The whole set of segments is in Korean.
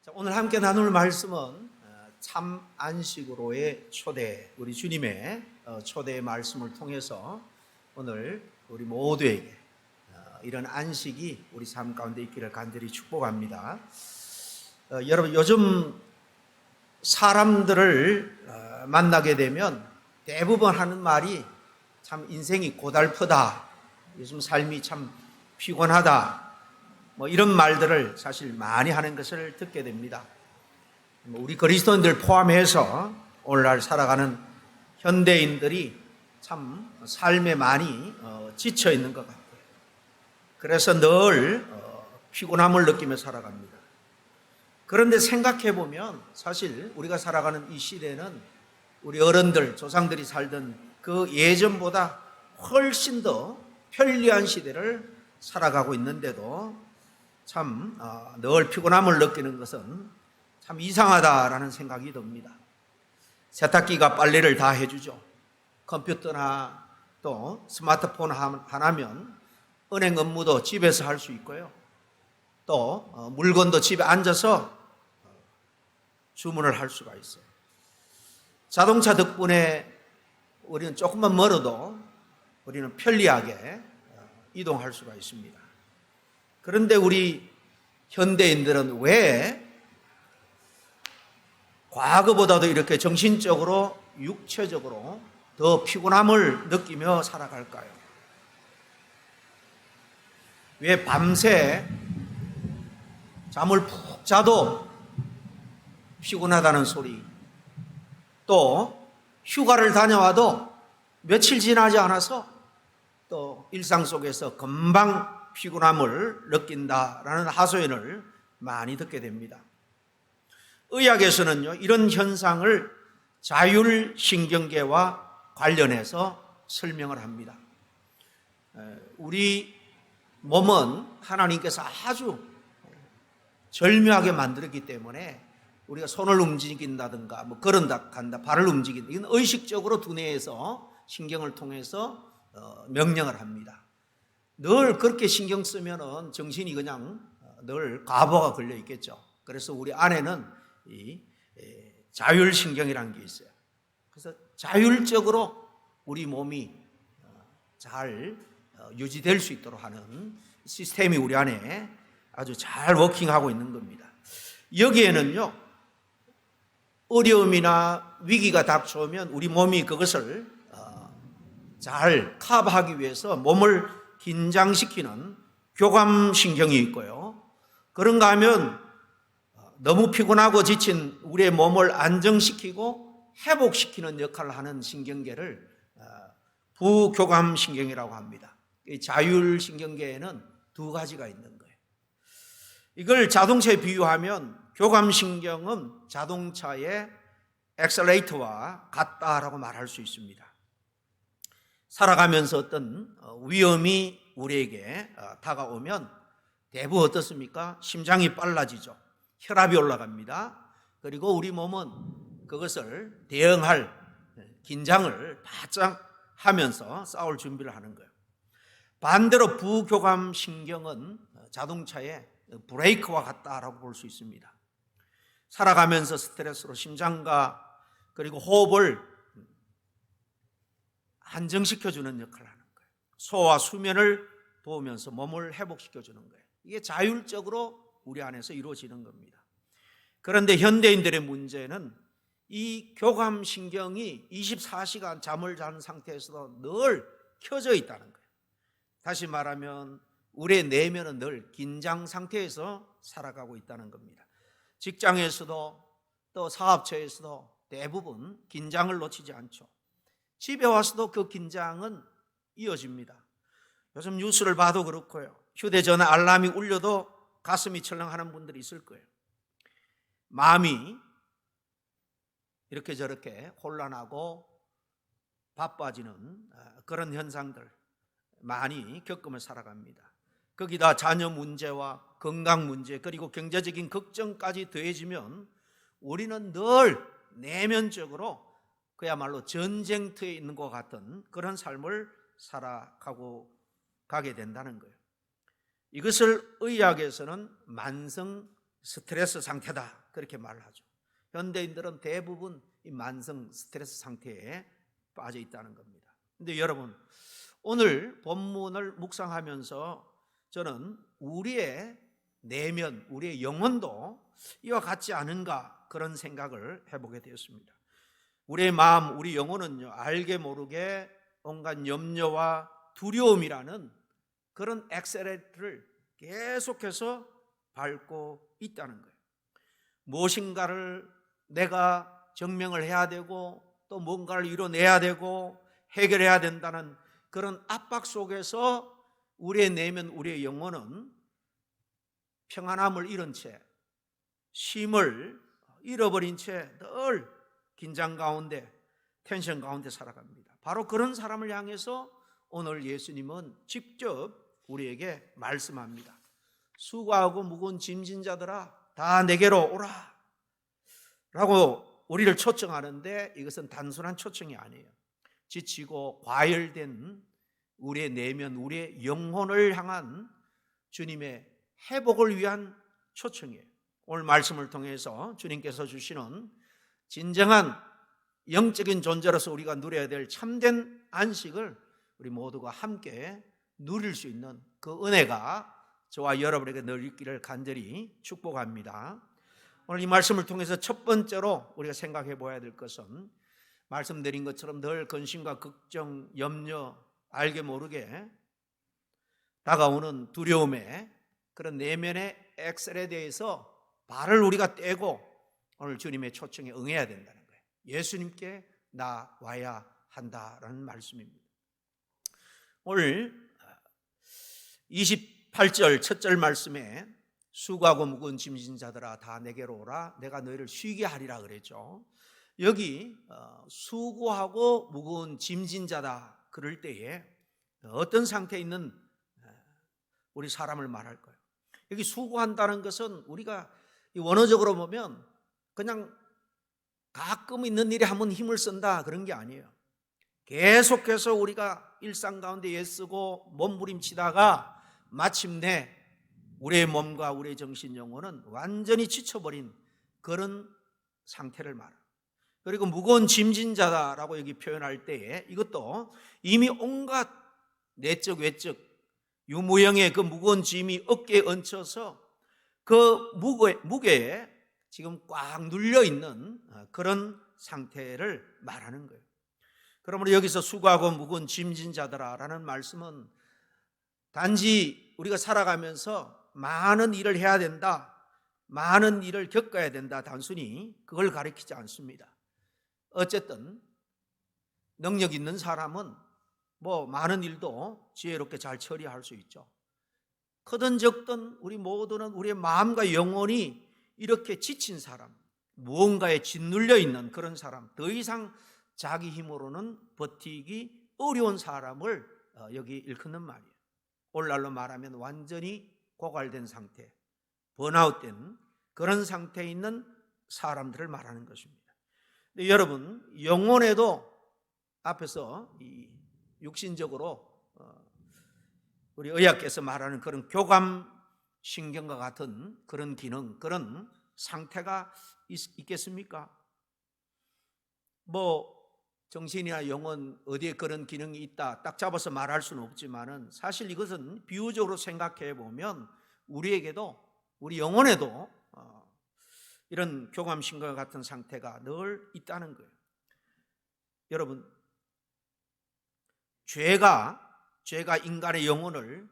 자, 오늘 함께 나눌 말씀은 참 안식으로의 초대, 우리 주님의 초대의 말씀을 통해서 오늘 우리 모두에게 이런 안식이 우리 삶 가운데 있기를 간절히 축복합니다. 여러분, 요즘 사람들을 만나게 되면 대부분 하는 말이 참 인생이 고달프다, 요즘 삶이 참 피곤하다, 이런 말들을 사실 많이 하는 것을 듣게 됩니다. 우리 그리스도인들 포함해서 오늘날 살아가는 현대인들이 참 삶에 많이 지쳐 있는 것 같아요. 그래서 늘 피곤함을 느끼며 살아갑니다. 그런데 생각해 보면 사실 우리가 살아가는 이 시대는 우리 어른들, 조상들이 살던 그 예전보다 훨씬 더 편리한 시대를 살아가고 있는데도 참 늘 피곤함을 느끼는 것은 참 이상하다라는 생각이 듭니다. 세탁기가 빨래를 다 해주죠. 컴퓨터나 또 스마트폰 하나면 은행 업무도 집에서 할 수 있고요. 또 물건도 집에 앉아서 주문을 할 수가 있어요. 자동차 덕분에 우리는 조금만 멀어도 우리는 편리하게 이동할 수가 있습니다. 그런데 우리 현대인들은 왜 과거보다도 이렇게 정신적으로, 육체적으로 더 피곤함을 느끼며 살아갈까요? 왜 밤새 잠을 푹 자도 피곤하다는 소리, 또 휴가를 다녀와도 며칠 지나지 않아서 또 일상 속에서 금방 피곤함을 느낀다라는 하소연을 많이 듣게 됩니다. 의학에서는요, 이런 현상을 자율신경계와 관련해서 설명을 합니다. 우리 몸은 하나님께서 아주 절묘하게 만들었기 때문에 우리가 손을 움직인다든가 걸은다 한다, 발을 움직인다, 이건 의식적으로 두뇌에서 신경을 통해서 명령을 합니다. 늘 그렇게 신경 쓰면은 정신이 그냥 늘 과부하가 걸려 있겠죠. 그래서 우리 안에는 이 자율신경이라는 게 있어요. 그래서 자율적으로 우리 몸이 잘 유지될 수 있도록 하는 시스템이 우리 안에 아주 잘 워킹하고 있는 겁니다. 여기에는요, 어려움이나 위기가 닥쳐오면 우리 몸이 그것을 잘 커버하기 위해서 몸을 긴장시키는 교감신경이 있고요. 그런가 하면 너무 피곤하고 지친 우리의 몸을 안정시키고 회복시키는 역할을 하는 신경계를 부교감신경이라고 합니다. 이 자율신경계에는 두 가지가 있는 거예요. 이걸 자동차에 비유하면 교감신경은 자동차의 엑셀레이터와 같다라고 말할 수 있습니다. 살아가면서 어떤 위험이 우리에게 다가오면 대부분 어떻습니까? 심장이 빨라지죠. 혈압이 올라갑니다. 그리고 우리 몸은 그것을 대응할 긴장을 바짝 하면서 싸울 준비를 하는 거예요. 반대로 부교감신경은 자동차의 브레이크와 같다라고 볼 수 있습니다. 살아가면서 스트레스로 심장과 그리고 호흡을 안정시켜주는 역할을 하는 거예요. 소화, 수면을 도우면서 몸을 회복시켜주는 거예요. 이게 자율적으로 우리 안에서 이루어지는 겁니다. 그런데 현대인들의 문제는 이 교감신경이 24시간 잠을 자는 상태에서도 늘 켜져 있다는 거예요. 다시 말하면 우리의 내면은 늘 긴장 상태에서 살아가고 있다는 겁니다. 직장에서도 또 사업처에서도 대부분 긴장을 놓치지 않죠. 집에 와서도 그 긴장은 이어집니다. 요즘 뉴스를 봐도 그렇고요. 휴대전화 알람이 울려도 가슴이 철렁하는 분들이 있을 거예요. 마음이 이렇게 저렇게 혼란하고 바빠지는 그런 현상들 많이 겪으며 살아갑니다. 거기다 자녀 문제와 건강 문제 그리고 경제적인 걱정까지 더해지면 우리는 늘 내면적으로 그야말로 전쟁터에 있는 것 같은 그런 삶을 살아가고 가게 된다는 거예요. 이것을 의학에서는 만성 스트레스 상태다 그렇게 말을 하죠. 현대인들은 대부분 이 만성 스트레스 상태에 빠져 있다는 겁니다. 근데 여러분, 오늘 본문을 묵상하면서 저는 우리의 내면, 우리의 영혼도 이와 같지 않은가 그런 생각을 해보게 되었습니다. 우리의 마음, 우리 영혼은요, 알게 모르게 온갖 염려와 두려움이라는 그런 엑셀레이터를 계속해서 밟고 있다는 거예요. 무엇인가를 내가 증명을 해야 되고 또 뭔가를 이뤄내야 되고 해결해야 된다는 그런 압박 속에서 우리의 내면, 우리의 영혼은 평안함을 잃은 채, 쉼을 잃어버린 채 늘 긴장 가운데, 텐션 가운데 살아갑니다. 바로 그런 사람을 향해서 오늘 예수님은 직접 우리에게 말씀합니다. 수고하고 무거운 짐진 자들아 다 내게로 오라 라고 우리를 초청하는데, 이것은 단순한 초청이 아니에요. 지치고 과열된 우리의 내면, 우리의 영혼을 향한 주님의 회복을 위한 초청이에요. 오늘 말씀을 통해서 주님께서 주시는 진정한 영적인 존재로서 우리가 누려야 될 참된 안식을 우리 모두가 함께 누릴 수 있는 그 은혜가 저와 여러분에게 늘 있기를 간절히 축복합니다. 오늘 이 말씀을 통해서 첫 번째로 우리가 생각해 보아야 될 것은, 말씀드린 것처럼 늘 근심과 걱정, 염려, 알게 모르게 다가오는 두려움의 그런 내면의 엑셀에 대해서 발을 우리가 떼고 오늘 주님의 초청에 응해야 된다는 거예요. 예수님께 나와야 한다라는 말씀입니다. 오늘 28절 첫절 말씀에 수고하고 무거운 짐진 자들아 다 내게로 오라 내가 너희를 쉬게 하리라 그랬죠. 여기 수고하고 무거운 짐진 자다 그럴 때에 어떤 상태에 있는 우리 사람을 말할까요? 여기 수고한다는 것은 우리가 원어적으로 보면 그냥 가끔 있는 일에 한번 힘을 쓴다 그런 게 아니에요. 계속해서 우리가 일상 가운데 애쓰고 몸부림치다가 마침내 우리의 몸과 우리의 정신, 영혼은 완전히 지쳐버린 그런 상태를 말해요. 그리고 무거운 짐진 자다라고 여기 표현할 때에 이것도 이미 온갖 내적 외적 유무형의 그 무거운 짐이 어깨에 얹혀서 그 무게에 지금 꽉 눌려있는 그런 상태를 말하는 거예요. 그러므로 여기서 수고하고 무거운 짐진 자들아라는 말씀은 단지 우리가 살아가면서 많은 일을 해야 된다, 많은 일을 겪어야 된다, 단순히 그걸 가리키지 않습니다. 어쨌든 능력 있는 사람은 많은 일도 지혜롭게 잘 처리할 수 있죠. 크든 적든 우리 모두는 우리의 마음과 영혼이 이렇게 지친 사람, 무언가에 짓눌려 있는 그런 사람, 더 이상 자기 힘으로는 버티기 어려운 사람을 여기 일컫는 말이에요. 오늘날로 말하면 완전히 고갈된 상태, 번아웃된 그런 상태에 있는 사람들을 말하는 것입니다. 근데 여러분, 영혼에도 앞에서 이 육신적으로 우리 의학에서 말하는 그런 교감신경과 같은 그런 기능, 그런 상태가 있겠습니까? 정신이나 영혼 어디에 그런 기능이 있다 딱 잡아서 말할 수는 없지만은 사실 이것은 비유적으로 생각해 보면 우리에게도, 우리 영혼에도 이런 교감신경과 같은 상태가 늘 있다는 거예요. 여러분, 죄가 인간의 영혼을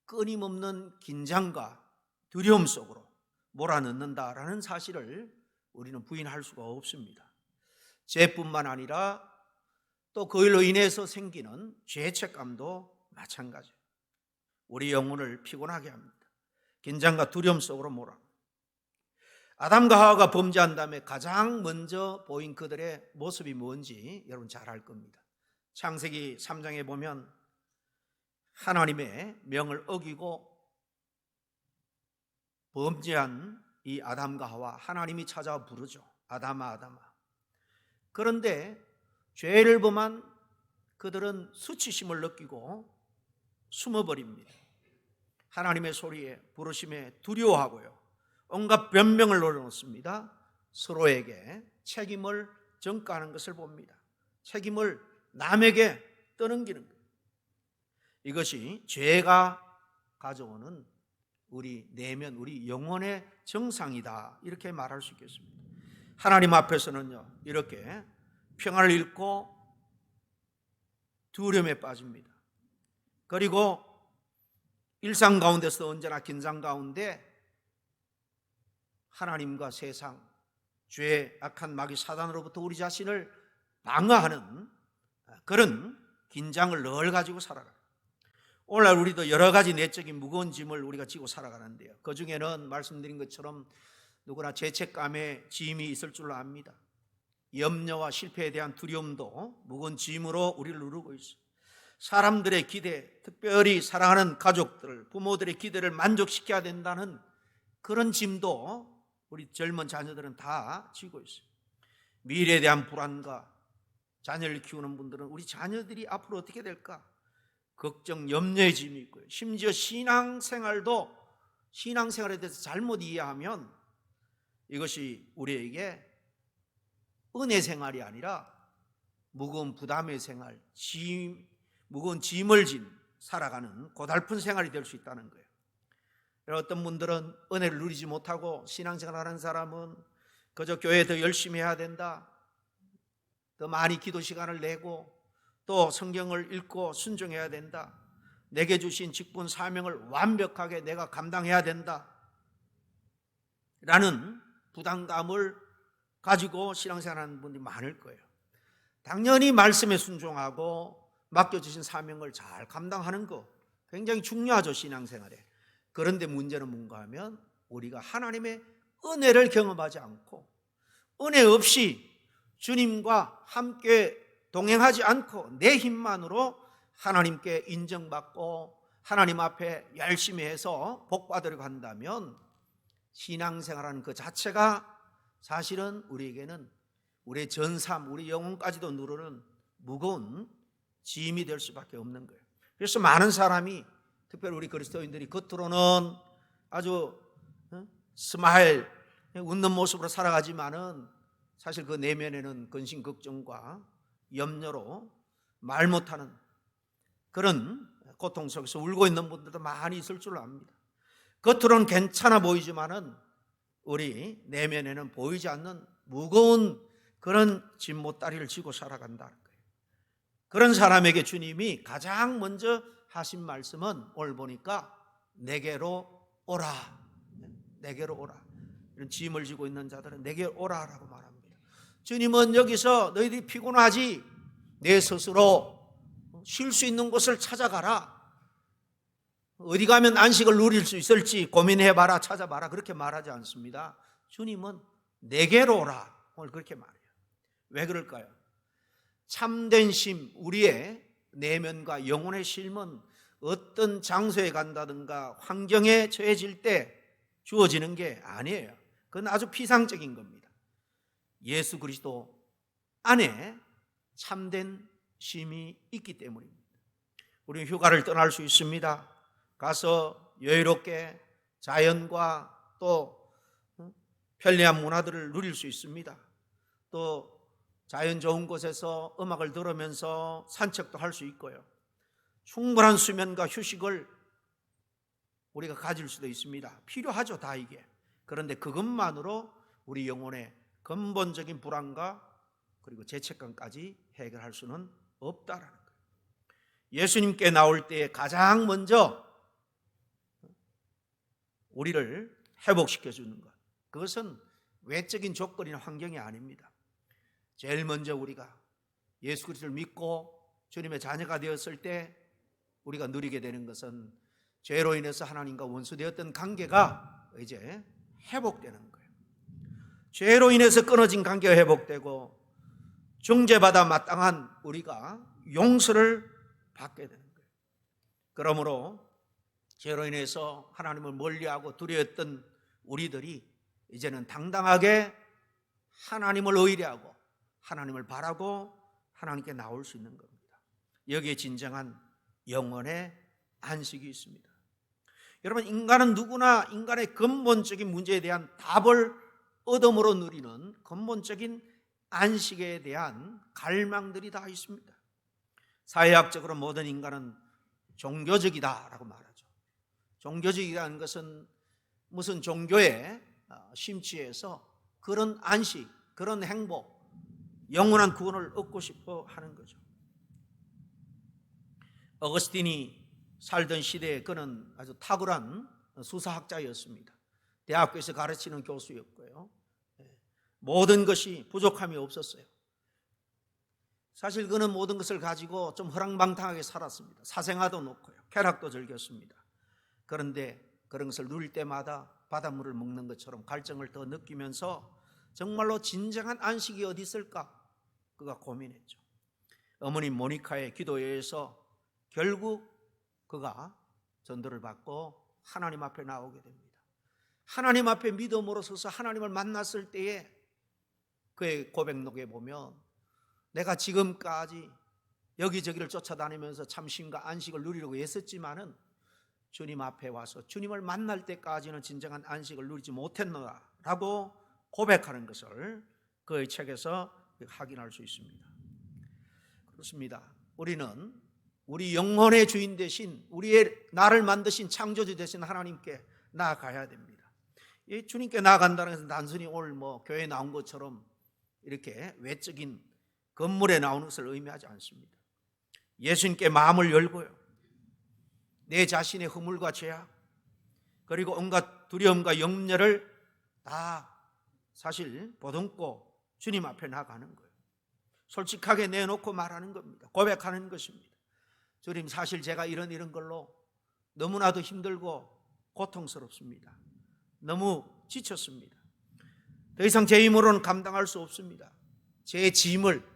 끊임없는 긴장과 두려움 속으로 몰아넣는다라는 사실을 우리는 부인할 수가 없습니다. 죄뿐만 아니라 또 그일로 인해서 생기는 죄책감도 마찬가지예요. 우리 영혼을 피곤하게 합니다. 긴장과 두려움 속으로 몰아. 아담과 하와가 범죄한 다음에 가장 먼저 보인 그들의 모습이 뭔지 여러분 잘 알 겁니다. 창세기 3장에 보면 하나님의 명을 어기고 범죄한 이 아담과 하와, 하나님이 찾아와 부르죠. 아담아, 아담아. 그런데 죄를 범한 그들은 수치심을 느끼고 숨어버립니다. 하나님의 소리에, 부르심에 두려워하고요, 온갖 변명을 내려놓습니다. 서로에게 책임을 전가하는 것을 봅니다. 책임을 남에게 떠넘기는 거예요. 이것이 죄가 가져오는 우리 내면, 우리 영혼의 정상이다, 이렇게 말할 수 있겠습니다. 하나님 앞에서는요, 이렇게 평안을 잃고 두려움에 빠집니다. 그리고 일상 가운데서 언제나 긴장 가운데 하나님과 세상, 죄, 악한 마귀 사단으로부터 우리 자신을 방어하는 그런 긴장을 늘 가지고 살아가요. 오늘날 우리도 여러 가지 내적인 무거운 짐을 우리가 지고 살아가는데요, 그 중에는 말씀드린 것처럼 누구나 죄책감에 짐이 있을 줄로 압니다. 염려와 실패에 대한 두려움도 무거운 짐으로 우리를 누르고 있어요. 사람들의 기대, 특별히 사랑하는 가족들, 부모들의 기대를 만족시켜야 된다는 그런 짐도 우리 젊은 자녀들은 다 지고 있어요. 미래에 대한 불안과, 자녀를 키우는 분들은 우리 자녀들이 앞으로 어떻게 될까 걱정, 염려의 짐이 있고요. 심지어 신앙생활에 대해서 잘못 이해하면 이것이 우리에게 은혜 생활이 아니라 무거운 부담의 생활, 무거운 짐을 진 살아가는 고달픈 생활이 될 수 있다는 거예요. 어떤 분들은 은혜를 누리지 못하고 신앙생활하는 사람은 그저 교회에 더 열심히 해야 된다, 더 많이 기도 시간을 내고 또 성경을 읽고 순종해야 된다, 내게 주신 직분 사명을 완벽하게 내가 감당해야 된다 라는 부담감을 가지고 신앙생활하는 분들이 많을 거예요. 당연히 말씀에 순종하고 맡겨주신 사명을 잘 감당하는 거 굉장히 중요하죠, 신앙생활에. 그런데 문제는 뭔가 하면 우리가 하나님의 은혜를 경험하지 않고, 은혜 없이 주님과 함께 동행하지 않고 내 힘만으로 하나님께 인정받고 하나님 앞에 열심히 해서 복 받으려고 한다면 신앙생활하는 그 자체가 사실은 우리에게는 우리의 전삼, 우리 영혼까지도 누르는 무거운 짐이 될 수밖에 없는 거예요. 그래서 많은 사람이, 특별히 우리 그리스도인들이 겉으로는 아주 스마일, 웃는 모습으로 살아가지만은 사실 그 내면에는 근심 걱정과 염려로 말 못하는 그런 고통 속에서 울고 있는 분들도 많이 있을 줄로 압니다. 겉으로는 괜찮아 보이지만은 우리 내면에는 보이지 않는 무거운 그런 짐보따리를 지고 살아간다는 거예요. 그런 사람에게 주님이 가장 먼저 하신 말씀은 오늘 보니까 내게로 오라, 내게로 오라. 이런 짐을 지고 있는 자들은 내게 오라라고 말합니다. 주님은 여기서 너희들이 피곤하지, 내 스스로 쉴 수 있는 곳을 찾아가라, 어디 가면 안식을 누릴 수 있을지 고민해봐라, 찾아봐라, 그렇게 말하지 않습니다. 주님은 내게로 오라, 오늘 그렇게 말해요. 왜 그럴까요? 참된 쉼, 우리의 내면과 영혼의 쉼은 어떤 장소에 간다든가 환경에 처해질 때 주어지는 게 아니에요. 그건 아주 피상적인 겁니다. 예수 그리스도 안에 참된 쉼이 있기 때문입니다. 우리는 휴가를 떠날 수 있습니다. 가서 여유롭게 자연과 또 편리한 문화들을 누릴 수 있습니다. 또 자연 좋은 곳에서 음악을 들으면서 산책도 할 수 있고요. 충분한 수면과 휴식을 우리가 가질 수도 있습니다. 필요하죠, 다 이게. 그런데 그것만으로 우리 영혼의 근본적인 불안과 그리고 죄책감까지 해결할 수는 없다라는 거예요. 예수님께 나올 때 가장 먼저 우리를 회복시켜 주는 것, 그것은 외적인 조건이나 환경이 아닙니다. 제일 먼저 우리가 예수 그리스도를 믿고 주님의 자녀가 되었을 때 우리가 누리게 되는 것은 죄로 인해서 하나님과 원수되었던 관계가 이제 회복되는 거예요. 죄로 인해서 끊어진 관계가 회복되고 중재받아 마땅한 우리가 용서를 받게 되는 거예요. 그러므로 죄로 인해서 하나님을 멀리하고 두려웠던 우리들이 이제는 당당하게 하나님을 의뢰하고 하나님을 바라고 하나님께 나올 수 있는 겁니다. 여기에 진정한 영혼의 안식이 있습니다. 여러분, 인간은 누구나 인간의 근본적인 문제에 대한 답을 얻음으로 누리는 근본적인 안식에 대한 갈망들이 다 있습니다. 사회학적으로 모든 인간은 종교적이다라고 말하죠. 종교적이라는 것은 무슨 종교에 심취해서 그런 안식, 그런 행복, 영원한 구원을 얻고 싶어 하는 거죠. 어거스틴이 살던 시대에 그는 아주 탁월한 수사학자였습니다. 대학교에서 가르치는 교수였고요. 모든 것이 부족함이 없었어요. 사실 그는 모든 것을 가지고 좀 허랑방탕하게 살았습니다. 사생아도 놓고요, 쾌락도 즐겼습니다. 그런데 그런 것을 누릴 때마다 바닷물을 먹는 것처럼 갈증을 더 느끼면서 정말로 진정한 안식이 어디 있을까 그가 고민했죠. 어머니 모니카의 기도에 의해서 결국 그가 전도를 받고 하나님 앞에 나오게 됩니다. 하나님 앞에 믿음으로 서서 하나님을 만났을 때에 그의 고백록에 보면 내가 지금까지 여기저기를 쫓아다니면서 참 쉼과 안식을 누리려고 애썼지만은 주님 앞에 와서 주님을 만날 때까지는 진정한 안식을 누리지 못했노라라고 고백하는 것을 그의 책에서 확인할 수 있습니다. 그렇습니다. 우리는 우리 영혼의 주인 되신, 우리의 나를 만드신 창조주 되신 하나님께 나아가야 됩니다. 이 주님께 나아간다는 것은 단순히 오늘 교회에 나온 것처럼 이렇게 외적인 건물에 나오는 것을 의미하지 않습니다. 예수님께 마음을 열고요, 내 자신의 허물과 죄악 그리고 온갖 두려움과 염려를 다 사실 보듬고 주님 앞에 나가는 거예요. 솔직하게 내놓고 말하는 겁니다. 고백하는 것입니다. 주님, 사실 제가 이런 걸로 너무나도 힘들고 고통스럽습니다. 너무 지쳤습니다. 더 이상 제 힘으로는 감당할 수 없습니다. 제 짐을,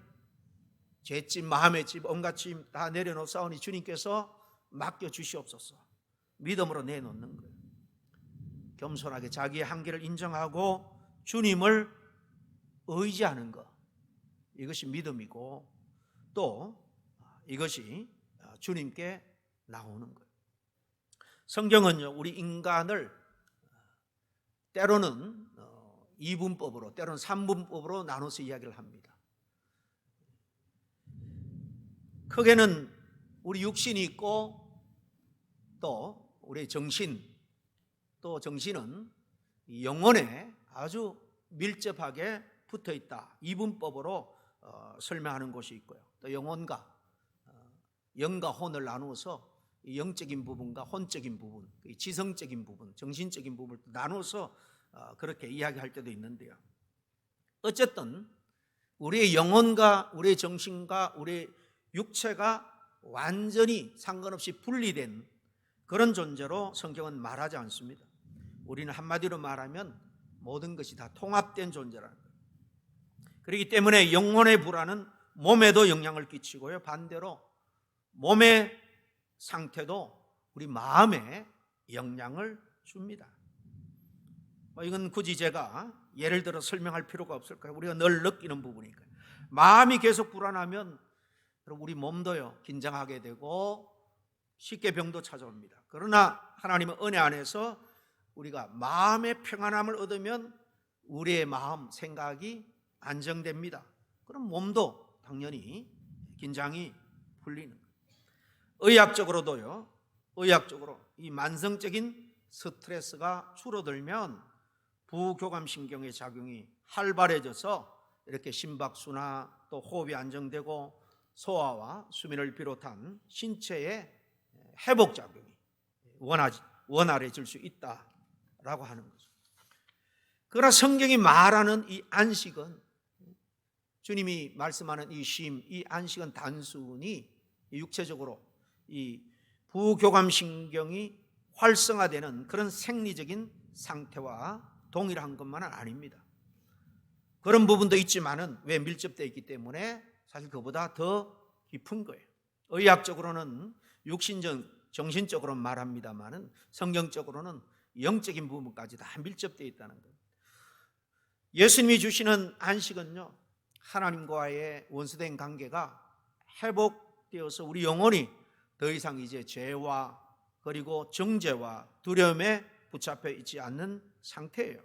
제 짐, 마음의 짐, 온갖 짐 다 내려놓사오니 주님께서 맡겨주시옵소서. 믿음으로 내놓는 거예요. 겸손하게 자기의 한계를 인정하고 주님을 의지하는 것, 이것이 믿음이고 또 이것이 주님께 나오는 거예요. 성경은요, 우리 인간을 때로는 이분법으로, 때로는 삼분법으로 나눠서 이야기를 합니다. 크게는 우리 육신이 있고 또 우리 정신, 또 정신은 영혼에 아주 밀접하게 붙어 있다, 이분법으로 설명하는 곳이 있고요. 또 영혼과 영과 혼을 나누어서 영적인 부분과 혼적인 부분, 지성적인 부분, 정신적인 부분을 나누어서 그렇게 이야기할 때도 있는데요. 어쨌든 우리의 영혼과 우리의 정신과 우리의 육체가 완전히 상관없이 분리된 그런 존재로 성경은 말하지 않습니다. 우리는 한마디로 말하면 모든 것이 다 통합된 존재라는 거예요. 그렇기 때문에 영혼의 불안은 몸에도 영향을 끼치고요, 반대로 몸의 상태도 우리 마음에 영향을 줍니다. 이건 굳이 제가 예를 들어 설명할 필요가 없을 거예요. 우리가 늘 느끼는 부분이니까요. 마음이 계속 불안하면 우리 몸도요, 긴장하게 되고 쉽게 병도 찾아옵니다. 그러나 하나님의 은혜 안에서 우리가 마음의 평안함을 얻으면 우리의 마음, 생각이 안정됩니다. 그럼 몸도 당연히 긴장이 풀리는 거예요. 의학적으로도요, 의학적으로 이 만성적인 스트레스가 줄어들면 부교감신경의 작용이 활발해져서 이렇게 심박수나 또 호흡이 안정되고 소화와 수면을 비롯한 신체의 회복작용이 원활해질 수 있다라고 하는 거죠. 그러나 성경이 말하는 이 안식은, 주님이 말씀하는 이 쉼, 이 안식은 단순히 육체적으로 이 부교감신경이 활성화되는 그런 생리적인 상태와 동일한 것만은 아닙니다. 그런 부분도 있지만은 왜 밀접되어 있기 때문에 사실 그보다 더 깊은 거예요. 의학적으로는 육신적, 정신적으로 말합니다만은 성경적으로는 영적인 부분까지 다 밀접되어 있다는 거예요. 예수님이 주시는 안식은요, 하나님과의 원수된 관계가 회복되어서 우리 영혼이 더 이상 이제 죄와 그리고 정죄와 두려움에 붙잡혀 있지 않는 상태예요.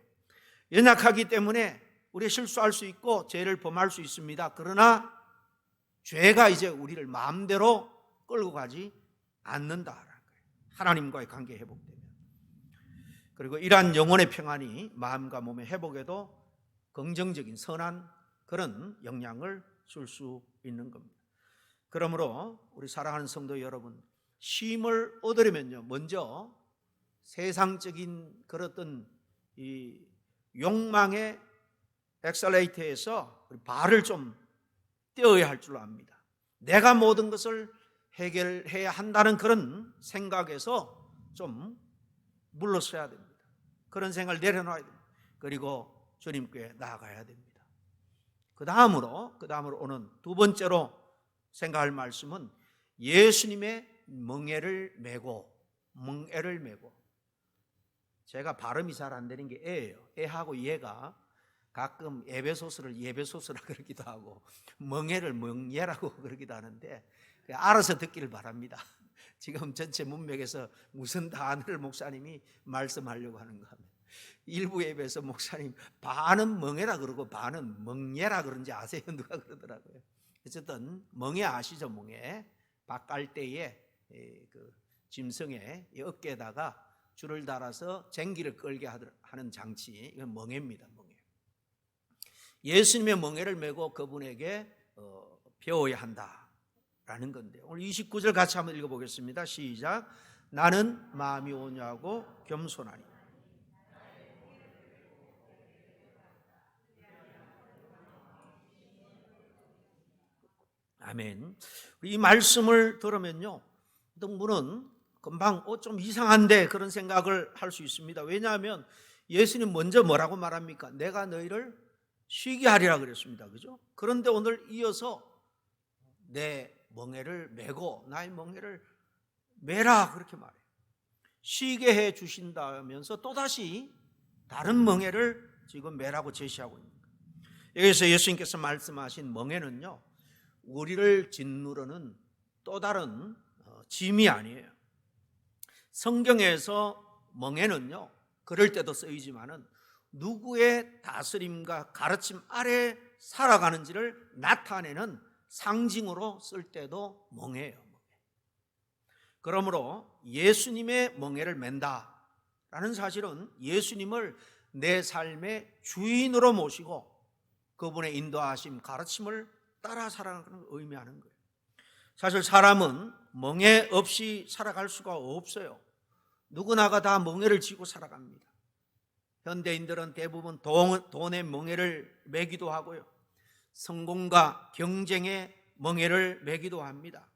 연약하기 때문에 우리가 실수할 수 있고 죄를 범할 수 있습니다. 그러나 죄가 이제 우리를 마음대로 끌고 가지 않는다라는 거예요. 하나님과의 관계 회복되면. 그리고 이러한 영혼의 평안이 마음과 몸의 회복에도 긍정적인 선한 그런 영향을 줄 수 있는 겁니다. 그러므로 우리 사랑하는 성도 여러분, 쉼을 얻으려면요, 먼저 세상적인 그런 이 욕망의 엑셀레이터에서 발을 좀 떼어야 할 줄 압니다. 내가 모든 것을 해결해야 한다는 그런 생각에서 좀 물러서야 됩니다. 그런 생각을 내려놔야 됩니다. 그리고 주님께 나아가야 됩니다. 그 다음으로 오는 두 번째로 생각할 말씀은 예수님의 멍에를 메고, 제가 발음이 잘 안 되는 게 애예요. 애하고 예가 가끔 예배소스를 예배소스라 그러기도 하고 멍에를 멍예라고 그러기도 하는데 알아서 듣기를 바랍니다. 지금 전체 문맥에서 무슨 단어를 목사님이 말씀하려고 하는가 하면 일부 예배에서 목사님 반은 멍에라 그러고 반은 멍예라 그런지 아세요? 누가 그러더라고요. 어쨌든 멍에 아시죠? 멍에 밥 깔 때에 그 짐승의 어깨에다가 줄을 달아서 쟁기를 끌게 하는 장치, 이건 멍에입니다. 멍에. 예수님의 멍에를 메고 그분에게 배워야 한다라는 건데, 오늘 29절 같이 한번 읽어보겠습니다. 시작. 나는 마음이 온유하고 겸손하니. 아멘. 이 말씀을 들으면요, 어떤 분은 금방 좀 이상한데 그런 생각을 할 수 있습니다. 왜냐하면 예수님 먼저 뭐라고 말합니까? 내가 너희를 쉬게 하리라 그랬습니다. 그죠? 그런데 오늘 이어서 내 멍에를 메고 나의 멍에를 메라 그렇게 말해요. 쉬게 해 주신다면서 또다시 다른 멍에를 지금 메라고 제시하고 있는 거예요. 여기서 예수님께서 말씀하신 멍에는요, 우리를 짓누르는 또 다른 짐이 아니에요. 성경에서 멍에는요, 그럴 때도 쓰이지만은 누구의 다스림과 가르침 아래 살아가는지를 나타내는 상징으로 쓸 때도 멍에예요. 그러므로 예수님의 멍에를 맨다라는 사실은 예수님을 내 삶의 주인으로 모시고 그분의 인도하심, 가르침을 따라 살아가는 걸 의미하는 거예요. 사실 사람은 멍에 없이 살아갈 수가 없어요. 누구나가 다 멍에를 쥐고 살아갑니다. 현대인들은 대부분 돈의 멍에를 매기도 하고요, 성공과 경쟁의 멍에를 매기도 합니다.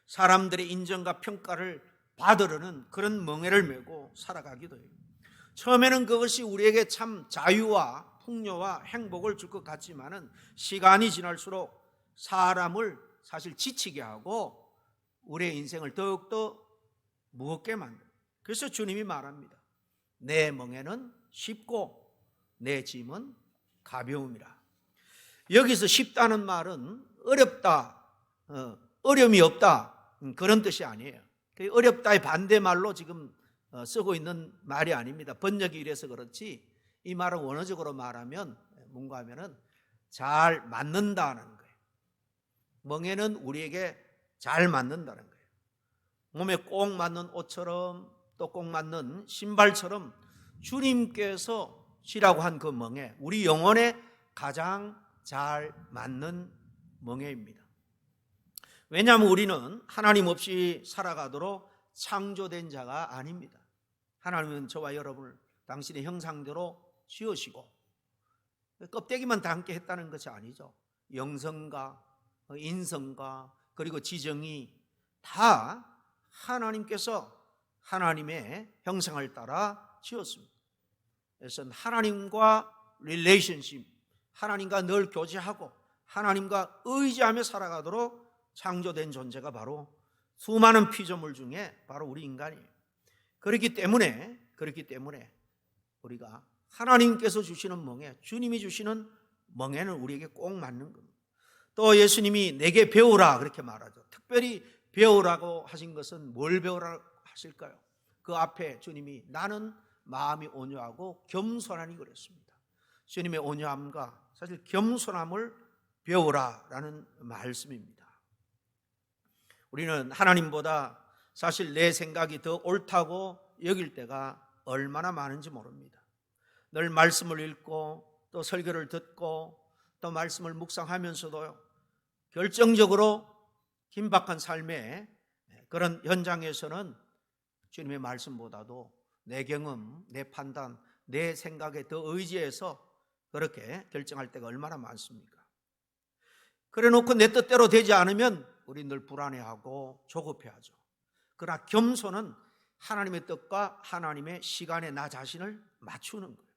사람들의 인정과 평가를 받으려는 그런 멍에를 메고 살아가기도 해요. 처음에는 그것이 우리에게 참 자유와 풍요와 행복을 줄 것 같지만은 시간이 지날수록 사람을 사실 지치게 하고 우리의 인생을 더욱더 무겁게 만듭니다. 그래서 주님이 말합니다. 내 멍에는 쉽고 내 짐은 가벼움이라. 여기서 쉽다는 말은 어렵다, 어려움이 없다, 그런 뜻이 아니에요. 어렵다의 반대말로 지금 쓰고 있는 말이 아닙니다. 번역이 이래서 그렇지 이 말은 원어적으로 말하면 뭔가 하면은 잘 맞는다는 거예요. 멍에는 우리에게 잘 맞는다는 거예요. 몸에 꼭 맞는 옷처럼 또 꼭 맞는 신발처럼 주님께서 쉬라고 한 그 멍에, 우리 영혼에 가장 잘 맞는 멍에입니다. 왜냐하면 우리는 하나님 없이 살아가도록 창조된 자가 아닙니다. 하나님은 저와 여러분을 당신의 형상대로 지으시고 껍데기만 닮게 했다는 것이 아니죠. 영성과 인성과 그리고 지정이 다 하나님께서 하나님의 형상을 따라 지었습니다. 그래서 하나님과 릴레이션십, 하나님과 늘 교제하고 하나님과 의지하며 살아가도록 창조된 존재가 바로 수많은 피조물 중에 바로 우리 인간이에요. 그렇기 때문에 우리가 하나님께서 주시는 멍에, 주님이 주시는 멍에는 우리에게 꼭 맞는 겁니다. 또 예수님이 내게 배우라 그렇게 말하죠. 특별히 배우라고 하신 것은 뭘 배우라 하실까요? 그 앞에 주님이 나는 마음이 온유하고 겸손하니 그랬습니다. 주님의 온유함과 사실 겸손함을 배우라라는 말씀입니다. 우리는 하나님보다 사실 내 생각이 더 옳다고 여길 때가 얼마나 많은지 모릅니다. 늘 말씀을 읽고 또 설교를 듣고 또 말씀을 묵상하면서도 결정적으로 긴박한 삶의 그런 현장에서는 주님의 말씀보다도 내 경험, 내 판단, 내 생각에 더 의지해서 그렇게 결정할 때가 얼마나 많습니까? 그래 놓고 내 뜻대로 되지 않으면 우리 늘 불안해하고 조급해하죠. 그러나 겸손은 하나님의 뜻과 하나님의 시간에 나 자신을 맞추는 거예요.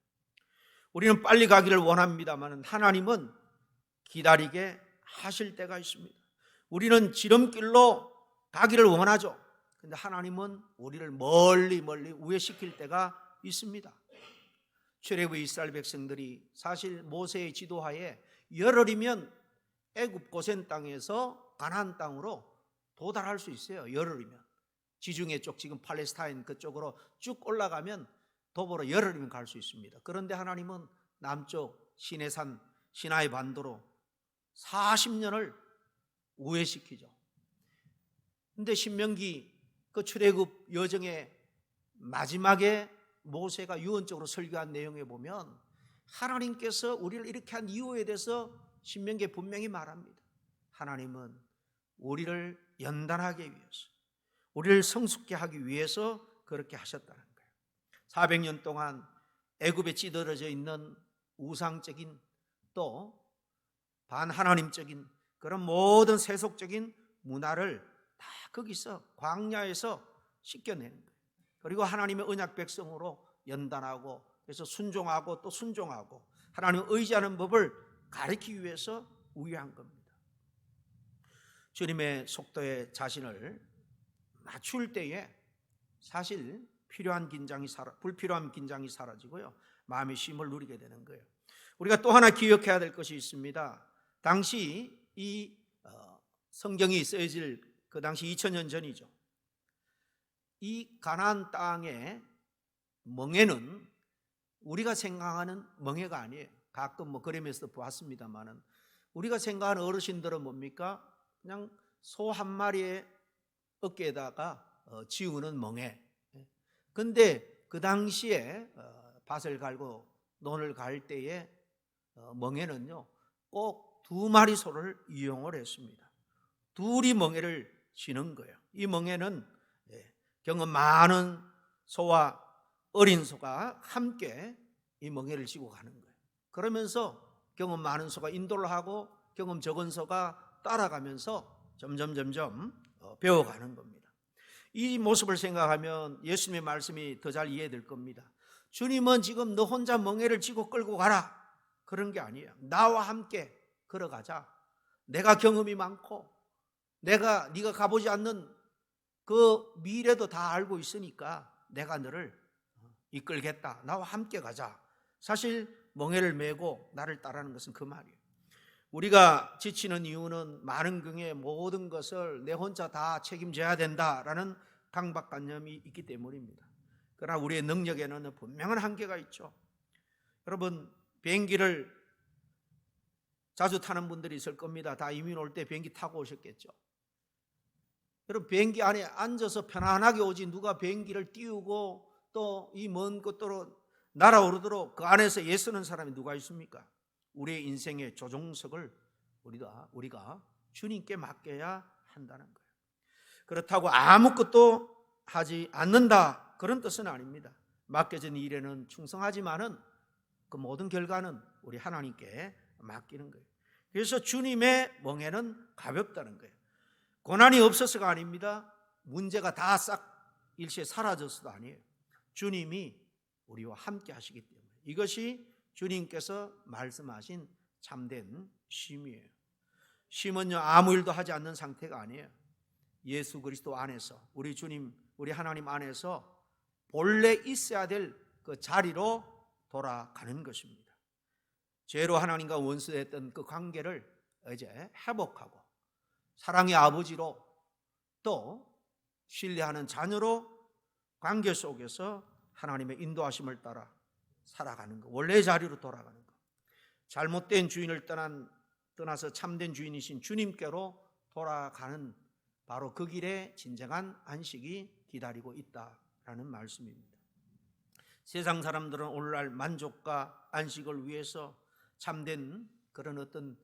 우리는 빨리 가기를 원합니다만 하나님은 기다리게 하실 때가 있습니다. 우리는 지름길로 가기를 원하죠. 그런데 하나님은 우리를 멀리 우회시킬 때가 있습니다. 출애굽의 이스라엘 백성들이 사실 모세의 지도하에 열흘이면 애굽 고센 땅에서 가나안 땅으로 도달할 수 있어요. 열흘이면. 지중해 쪽 지금 팔레스타인 그쪽으로 쭉 올라가면 도보로 열흘이면 갈 수 있습니다. 그런데 하나님은 남쪽 시내산 시나이 반도로 40년을 우회시키죠. 그런데 신명기 그 출애굽 여정의 마지막에 모세가 유언적으로 설교한 내용에 보면 하나님께서 우리를 이렇게 한 이유에 대해서 신명기에 분명히 말합니다. 하나님은 우리를 연단하기 위해서, 우리를 성숙케 하기 위해서 그렇게 하셨다는 거예요. 400년 동안 애굽에 찌들어져 있는 우상적인 또 반하나님적인 그런 모든 세속적인 문화를 다 거기서 광야에서 씻겨내는 거예요. 그리고 하나님의 언약 백성으로 연단하고 그래서 순종하고 또 순종하고 하나님을 의지하는 법을 가르치기 위해서 우회한 겁니다. 주님의 속도에 자신을 맞출 때에 사실 불필요한 긴장이 사라지고요, 마음의 쉼을 누리게 되는 거예요. 우리가 또 하나 기억해야 될 것이 있습니다. 당시 이 성경이 쓰여질 그 당시 2000년 전이죠. 이 가나안 땅의 멍에는 우리가 생각하는 멍에가 아니에요. 가끔 그림에서 보았습니다만은 우리가 생각하는 어르신들은 뭡니까? 그냥 소 한 마리의 어깨에다가 지우는 멍에. 근데 그 당시에 밭을 갈고 논을 갈 때에 멍에는요 꼭 두 마리 소를 이용을 했습니다. 둘이 멍에를 지는 거예요. 이 멍에는 경험 많은 소와 어린 소가 함께 이 멍에를 지고 가는 거예요. 그러면서 경험 많은 소가 인도를 하고 경험 적은 소가 따라가면서 점점 배워가는 겁니다. 이 모습을 생각하면 예수님의 말씀이 더 잘 이해될 겁니다. 주님은 지금 너 혼자 멍에를 지고 끌고 가라 그런 게 아니에요. 나와 함께 걸어가자. 내가 경험이 많고 네가 가보지 않는 그 미래도 다 알고 있으니까 내가 너를 이끌겠다. 나와 함께 가자. 사실 멍에를 메고 나를 따르는 것은 그 말이에요. 우리가 지치는 이유는 많은 경우에 모든 것을 내 혼자 다 책임져야 된다라는 강박관념이 있기 때문입니다. 그러나 우리의 능력에는 분명한 한계가 있죠. 여러분, 비행기를 자주 타는 분들이 있을 겁니다. 다 이민 올 때 비행기 타고 오셨겠죠. 여러분, 비행기 안에 앉아서 편안하게 오지 누가 비행기를 띄우고 또 이 먼 곳으로 날아오르도록 그 안에서 애쓰는 사람이 누가 있습니까? 우리의 인생의 조종석을 우리가 주님께 맡겨야 한다는 거예요. 그렇다고 아무것도 하지 않는다 그런 뜻은 아닙니다. 맡겨진 일에는 충성하지만은 그 모든 결과는 우리 하나님께 맡기는 거예요. 그래서 주님의 멍에는 가볍다는 거예요. 고난이 없어서가 아닙니다. 문제가 다 싹 일시에 사라져서도 아니에요. 주님이 우리와 함께 하시기 때문에 이것이 주님께서 말씀하신 참된 쉼이에요. 쉼은요 아무 일도 하지 않는 상태가 아니에요. 예수 그리스도 안에서 우리 주님 우리 하나님 안에서 본래 있어야 될 그 자리로 돌아가는 것입니다. 죄로 하나님과 원수했던 그 관계를 이제 회복하고 사랑의 아버지로 또 신뢰하는 자녀로 관계 속에서 하나님의 인도하심을 따라 살아가는 것, 원래 자리로 돌아가는 것, 잘못된 주인을 떠나서 참된 주인이신 주님께로 돌아가는 바로 그 길에 진정한 안식이 기다리고 있다라는 말씀입니다. 세상 사람들은 오늘날 만족과 안식을 위해서 참된 그런 어떤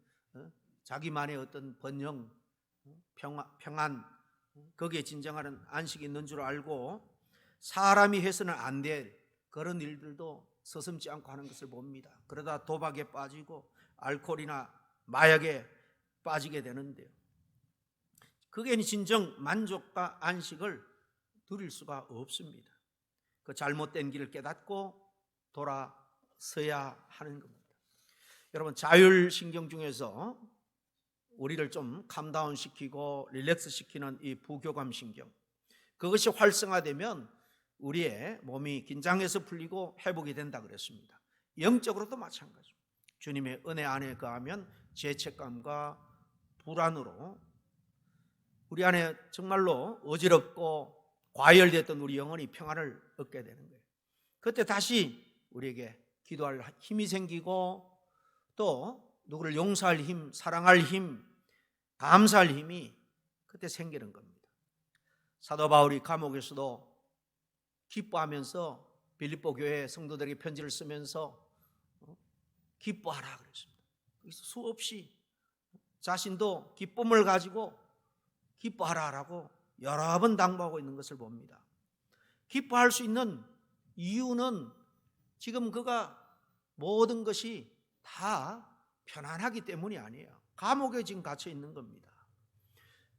자기만의 어떤 번영, 평안, 거기에 진정한 안식이 있는 줄 알고 사람이 해서는 안 될 그런 일들도 서슴지 않고 하는 것을 봅니다. 그러다 도박에 빠지고 알코올이나 마약에 빠지게 되는데요, 그게 진정 만족과 안식을 누릴 수가 없습니다. 그 잘못된 길을 깨닫고 돌아서야 하는 겁니다. 여러분, 자율신경 중에서 우리를 좀 캄다운 시키고 릴렉스 시키는 이 부교감신경, 그것이 활성화되면 우리의 몸이 긴장해서 풀리고 회복이 된다 그랬습니다. 영적으로도 마찬가지입니다. 주님의 은혜 안에 거하면 죄책감과 불안으로 우리 안에 정말로 어지럽고 과열됐던 우리 영혼이 평안을 얻게 되는 거예요. 그때 다시 우리에게 기도할 힘이 생기고 또 누구를 용서할 힘, 사랑할 힘, 감사할 힘이 그때 생기는 겁니다. 사도 바울이 감옥에서도 기뻐하면서 빌립보 교회 성도들에게 편지를 쓰면서 기뻐하라 그랬습니다. 수없이 자신도 기쁨을 가지고 기뻐하라라고 여러 번 당부하고 있는 것을 봅니다. 기뻐할 수 있는 이유는 지금 그가 모든 것이 다 편안하기 때문이 아니에요. 감옥에 지금 갇혀 있는 겁니다.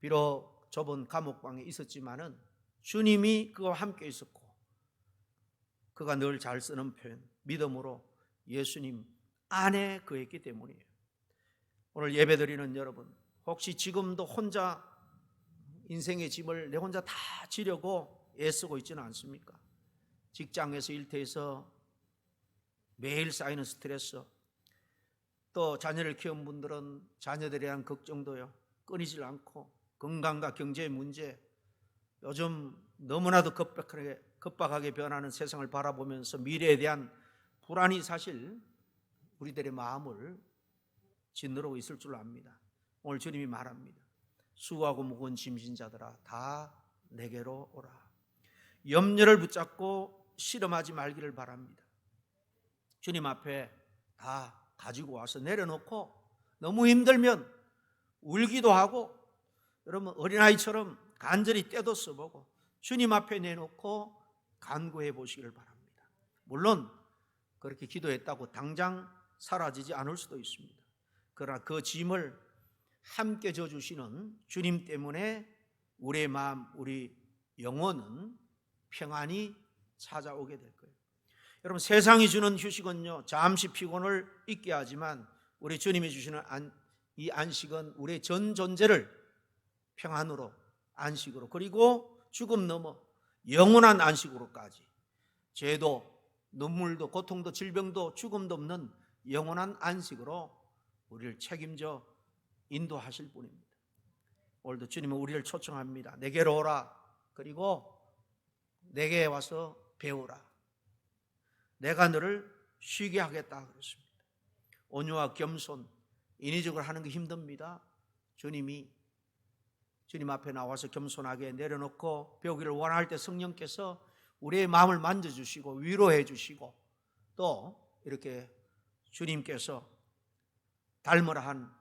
비록 좁은 감옥방에 있었지만은 주님이 그와 함께 있었고, 그가 늘 잘 쓰는 표현, 믿음으로 예수님 안에 그했기 때문이에요. 오늘 예배드리는 여러분, 혹시 지금도 혼자 인생의 짐을 내 혼자 다 지려고 애쓰고 있지는 않습니까? 직장에서, 일터에서 매일 쌓이는 스트레스, 또 자녀를 키운 분들은 자녀들에 대한 걱정도요 끊이질 않고, 건강과 경제의 문제, 요즘 너무나도 급박하게 변하는 세상을 바라보면서 미래에 대한 불안이 사실 우리들의 마음을 짓누르고 있을 줄 압니다. 오늘 주님이 말합니다. 수고하고 무거운 짐진 자들아 다 내게로 오라. 염려를 붙잡고 실험하지 말기를 바랍니다. 주님 앞에 다 가지고 와서 내려놓고, 너무 힘들면 울기도 하고, 여러분 어린아이처럼 간절히 떼도 써보고 주님 앞에 내놓고 간구해 보시기를 바랍니다. 물론 그렇게 기도했다고 당장 사라지지 않을 수도 있습니다. 그러나 그 짐을 함께 져주시는 주님 때문에 우리의 마음, 우리 영혼은 평안히 찾아오게 될 거예요. 여러분, 세상이 주는 휴식은요 잠시 피곤을 잊게 하지만 우리 주님이 주시는 이 안식은 우리의 전 존재를 평안으로, 안식으로, 그리고 죽음 넘어 영원한 안식으로까지, 죄도 눈물도 고통도 질병도 죽음도 없는 영원한 안식으로 우리를 책임져 인도하실 분입니다. 오늘도 주님은 우리를 초청합니다. 내게로 오라. 그리고 내게 와서 배우라. 내가 너를 쉬게 하겠다 그랬습니다. 온유와 겸손, 인위적으로 하는 게 힘듭니다. 주님이 주님 앞에 나와서 겸손하게 내려놓고 배우기를 원할 때 성령께서 우리의 마음을 만져주시고 위로해 주시고, 또 이렇게 주님께서 닮으라 한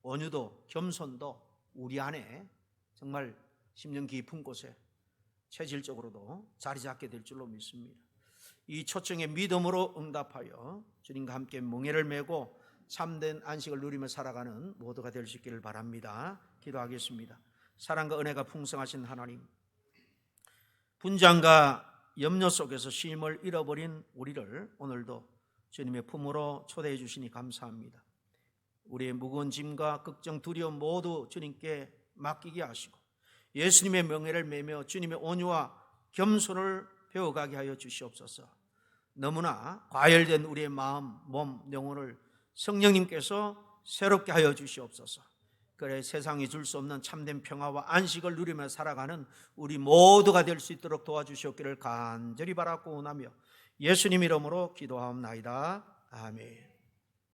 온유도 겸손도 우리 안에 정말 심령 깊은 곳에 체질적으로도 자리 잡게 될 줄로 믿습니다. 이 초청에 믿음으로 응답하여 주님과 함께 멍에를 메고 참된 안식을 누리며 살아가는 모두가 될 수 있기를 바랍니다. 기도하겠습니다. 사랑과 은혜가 풍성하신 하나님, 분장과 염려 속에서 쉼을 잃어버린 우리를 오늘도 주님의 품으로 초대해 주시니 감사합니다. 우리의 무거운 짐과 걱정, 두려움 모두 주님께 맡기게 하시고 예수님의 명예를 매며 주님의 온유와 겸손을 배워가게 하여 주시옵소서. 너무나 과열된 우리의 마음, 몸, 영혼을 성령님께서 새롭게 하여 주시옵소서. 그래 세상이 줄 수 없는 참된 평화와 안식을 누리며 살아가는 우리 모두가 될 수 있도록 도와주시옵기를 간절히 바라고 원하며 예수님 이름으로 기도하옵나이다. 아멘.